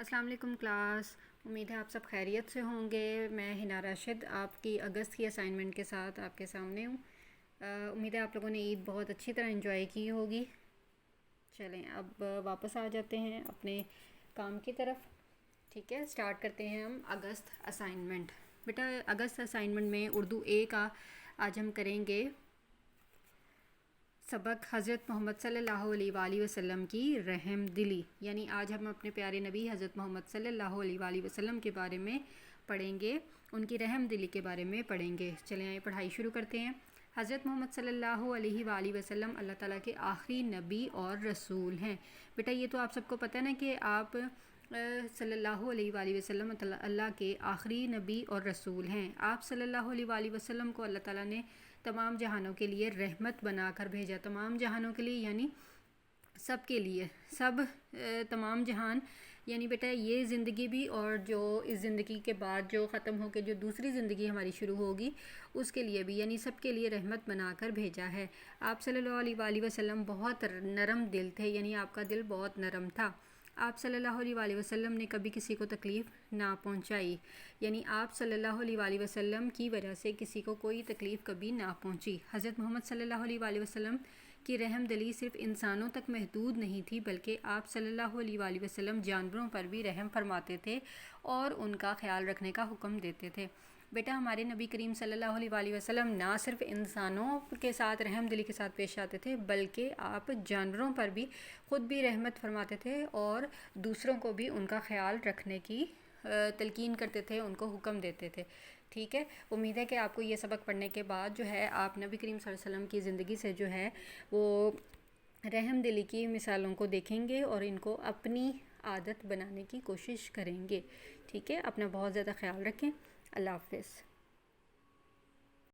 السلام علیکم کلاس، امید ہے آپ سب خیریت سے ہوں گے۔ میں ہنا راشد آپ کی اگست کی اسائنمنٹ کے ساتھ آپ کے سامنے ہوں۔ امید ہے آپ لوگوں نے عید بہت اچھی طرح انجوائے کی ہوگی۔ چلیں اب واپس آ جاتے ہیں اپنے کام کی طرف۔ ٹھیک ہے، سٹارٹ کرتے ہیں ہم اگست اسائنمنٹ۔ بیٹا اگست اسائنمنٹ میں اردو اے کا آج ہم کریں گے سبق حضرت محمد صلی اللہ علیہ وآلہ وسلم کی رحم دلی، یعنی آج ہم اپنے پیارے نبی حضرت محمد صلی اللہ علیہ وآلہ وسلم کے بارے میں پڑھیں گے، ان کی رحم دلی کے بارے میں پڑھیں گے۔ چلیں آئے پڑھائی شروع کرتے ہیں۔ حضرت محمد صلی اللہ علیہ وآلہ وسلم اللہ تعالیٰ کے آخری نبی اور رسول ہیں۔ بیٹا یہ تو آپ سب کو پتہ ہے نا کہ آپ صلی اللہ علیہ وآلہ وسلم اللہ کے آخری نبی اور رسول ہیں۔ آپ صلی اللہ علیہ وآلہ وسلم کو اللہ تعالیٰ نے تمام جہانوں کے لیے رحمت بنا کر بھیجا۔ تمام جہانوں کے لیے یعنی سب کے لیے، تمام جہان یعنی بیٹا یہ زندگی بھی اور جو اس زندگی کے بعد جو ختم ہو کے جو دوسری زندگی ہماری شروع ہوگی اس کے لیے بھی، یعنی سب کے لیے رحمت بنا کر بھیجا ہے۔ آپ صلی اللہ علیہ وآلہ وسلم بہت نرم دل تھے، یعنی آپ کا دل بہت نرم تھا۔ آپ صلی اللہ علیہ وآلہ وسلم نے کبھی کسی کو تکلیف نہ پہنچائی، یعنی آپ صلی اللہ علیہ وآلہ وسلم کی وجہ سے کسی کو کوئی تکلیف کبھی نہ پہنچی۔ حضرت محمد صلی اللہ علیہ وآلہ وسلم کی رحم دلی صرف انسانوں تک محدود نہیں تھی، بلکہ آپ صلی اللہ علیہ وآلہ وسلم جانوروں پر بھی رحم فرماتے تھے اور ان کا خیال رکھنے کا حکم دیتے تھے۔ بیٹا ہمارے نبی کریم صلی اللہ علیہ وآلہ وسلم نہ صرف انسانوں کے ساتھ رحم دلی کے ساتھ پیش آتے تھے، بلکہ آپ جانوروں پر بھی خود بھی رحمت فرماتے تھے اور دوسروں کو بھی ان کا خیال رکھنے کی تلقین کرتے تھے، ان کو حکم دیتے تھے۔ ٹھیک ہے، امید ہے کہ آپ کو یہ سبق پڑھنے کے بعد جو ہے آپ نبی کریم صلی اللہ علیہ وسلم کی زندگی سے جو ہے وہ رحم دلی کی مثالوں کو دیکھیں گے اور ان کو اپنی عادت بنانے کی کوشش کریں گے۔ ٹھیک ہے، اپنا بہت زیادہ خیال رکھیں۔ اللہ حافظ۔